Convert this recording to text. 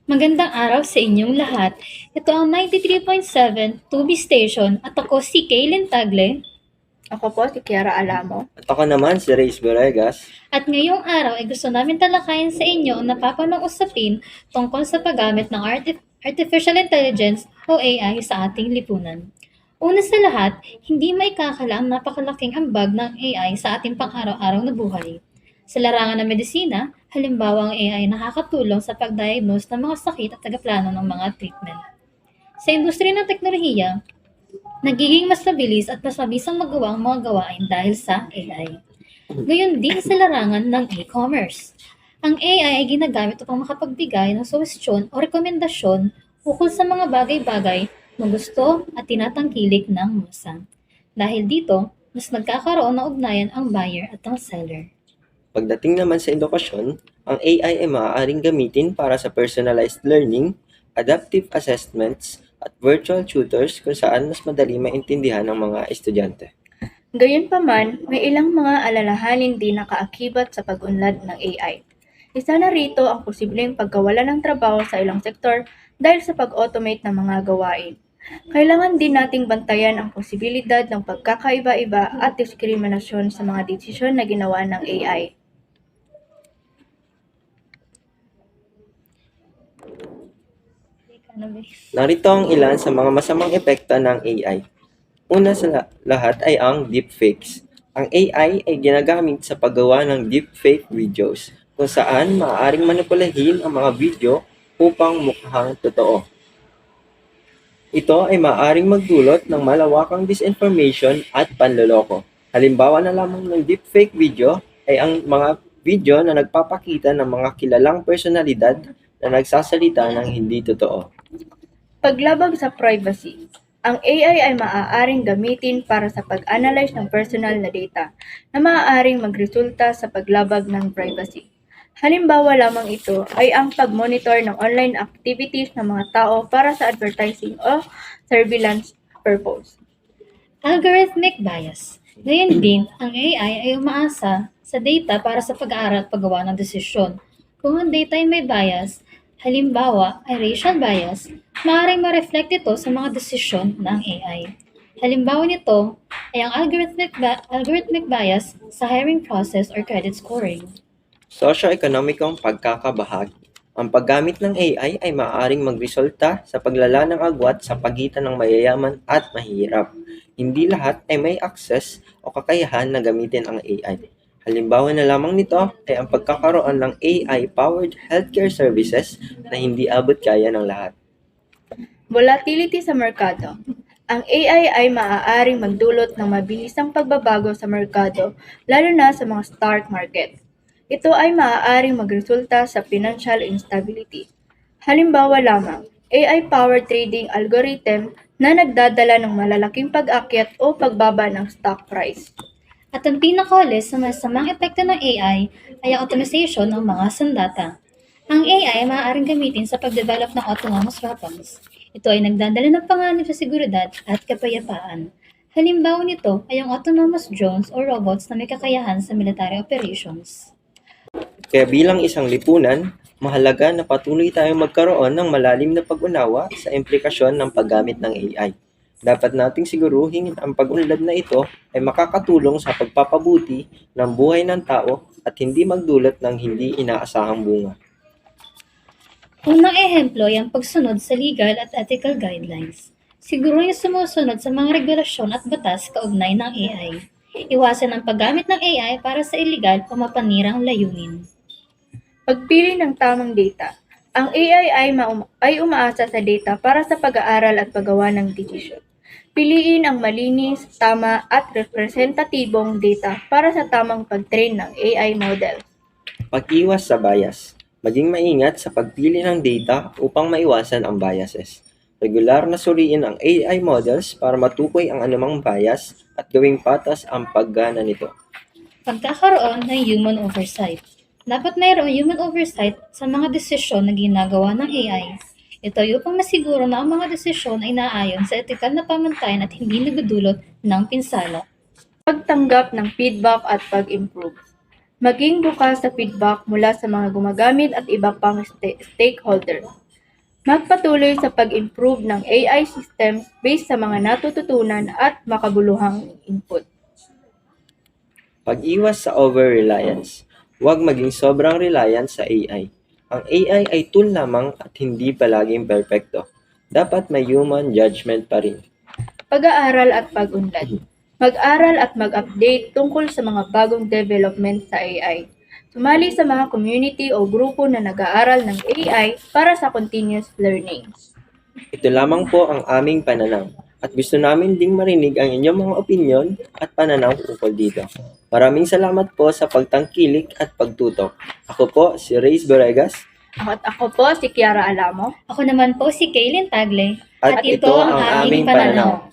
Magandang araw sa inyong lahat. Ito ang 93.7 Tubi Station at ako si Kaylin Tagle. Ako po si Kiara Alamo. At ako naman si Reyes Boregas. At ngayong araw ay gusto namin talakayin sa inyo ang napapanong usapin tungkol sa paggamit ng Artificial Intelligence o AI sa ating lipunan. Una sa lahat, hindi maikakala ang napakalaking ambag ng AI sa ating pang-araw-araw na buhay. Sa larangan ng medisina, halimbawa ang AI ay nakakatulong sa pag-diagnose ng mga sakit at tagaplano ng mga treatment. Sa industriya ng teknolohiya, nagiging mas mabilis at mas mabisang magawa ang mga gawain dahil sa AI. Gayon din sa larangan ng e-commerce. Ang AI ay ginagamit upang makapagbigay ng suwestyon o rekomendasyon ukol sa mga bagay-bagay na gusto at tinatangkilik ng masa. Dahil dito, mas nagkakaroon ng ugnayan ang buyer at ang seller. Pagdating naman sa edukasyon, ang AI ay maaaring gamitin para sa personalized learning, adaptive assessments, at virtual tutors kung saan mas madali maintindihan ng mga estudyante. Gayunpaman, may ilang mga alalahanin din nakaakibat sa pag-unlad ng AI. Isa na rito ang posibleng pagkawala ng trabaho sa ilang sektor dahil sa pag-automate ng mga gawain. Kailangan din nating bantayan ang posibilidad ng pagkakaiba-iba at diskriminasyon sa mga desisyon na ginawa ng AI. Narito ang ilan sa mga masamang epekto ng AI. Una sa lahat ay ang deepfakes. Ang AI ay ginagamit sa paggawa ng deepfake videos kung saan maaaring manipulahin ang mga video upang mukhang totoo. Ito ay maaaring magdulot ng malawakang disinformation at panloloko. Halimbawa na lamang ng deepfake video ay ang mga video na nagpapakita ng mga kilalang personalidad na nagsasalita ng hindi totoo. Paglabag sa privacy. Ang AI ay maaaring gamitin para sa pag-analyze ng personal na data na maaaring magresulta sa paglabag ng privacy. Halimbawa lamang ito ay ang pag-monitor ng online activities ng mga tao para sa advertising o surveillance purpose. Algorithmic bias. Gayon din, ang AI ay umaasa sa data para sa pag-aaral at paggawa ng desisyon. Kung ang data ay may bias, halimbawa ay racial bias, maaaring ma-reflect ito sa mga desisyon ng AI. Halimbawa nito ay ang algorithmic bias sa hiring process or credit scoring. Socio-ekonomikong pagkakabahagi. Ang paggamit ng AI ay maaaring magresulta sa paglala ng agwat sa pagitan ng mayayaman at mahihirap. Hindi lahat ay may access o kakayahan na gamitin ang AI. Halimbawa na lamang nito ay ang pagkakaroon ng AI-powered healthcare services na hindi abot kaya ng lahat. Volatility sa merkado. Ang AI ay maaaring magdulot ng mabilisang pagbabago sa merkado, lalo na sa mga stock market. Ito ay maaaring magresulta sa financial instability. Halimbawa lamang, AI-powered trading algorithm na nagdadala ng malalaking pag-akyat o pagbaba ng stock price. At ang pinakahuli sa masamang epekto ng AI ay ang automation ng mga sandata. Ang AI ay maaaring gamitin sa pagdevelop ng autonomous weapons. Ito ay nagdadala ng panganib sa seguridad at kapayapaan. Halimbawa nito ay ang autonomous drones o robots na may kakayahan sa military operations. Kaya bilang isang lipunan, mahalaga na patuloy tayong magkaroon ng malalim na pag-unawa sa implikasyon ng paggamit ng AI. Dapat nating siguruhin ang pag-unlad na ito ay makakatulong sa pagpapabuti ng buhay ng tao at hindi magdulot ng hindi inaasahang bunga. Unang ehemplo ay ang pagsunod sa legal at ethical guidelines. Siguro yung sumusunod sa mga regulasyon at batas kaugnay ng AI. Iwasan ang paggamit ng AI para sa illegal o mapanirang layunin. Pagpili ng tamang data. Ang AI ay umaasa sa data para sa pag-aaral at paggawa ng desisyon. Piliin ang malinis, tama at representatibong data para sa tamang pag-train ng AI model. Pag-iwas sa bias. Maging maingat sa pagpili ng data upang maiwasan ang biases. Regular na suriin ang AI models para matukoy ang anumang bias at gawing patas ang paggana nito. Pagkakaroon ng human oversight. Dapat mayroong human oversight sa mga desisyon na ginagawa ng AI. Ito ay upang masiguro na ang mga desisyon ay naayon sa etikal na pamantayan at hindi nagdudulot ng pinsala. Pagtanggap ng feedback at pag-improve. Maging bukas sa feedback mula sa mga gumagamit at iba pang stakeholder. Magpatuloy sa pag-improve ng AI systems based sa mga natututunan at makabuluhang input. Pag-iwas sa over-reliance. Huwag maging sobrang reliant sa AI. Ang AI ay tool lamang at hindi palaging perpekto. Dapat may human judgment pa rin. Pag-aaral at pag-unlad. Mag-aral at mag-update tungkol sa mga bagong development sa AI. Sumali sa mga community o grupo na nag-aaral ng AI para sa continuous learning. Ito lamang po ang aming pananaw at gusto namin ding marinig ang inyong mga opinyon at pananaw tungkol dito. Maraming salamat po sa pagtangkilik at pagtutok. Ako po si Reyes Boregas At ako po si Kiara Alamo. Ako naman po si Kaylin Tagle. at ito ang aming pananaw.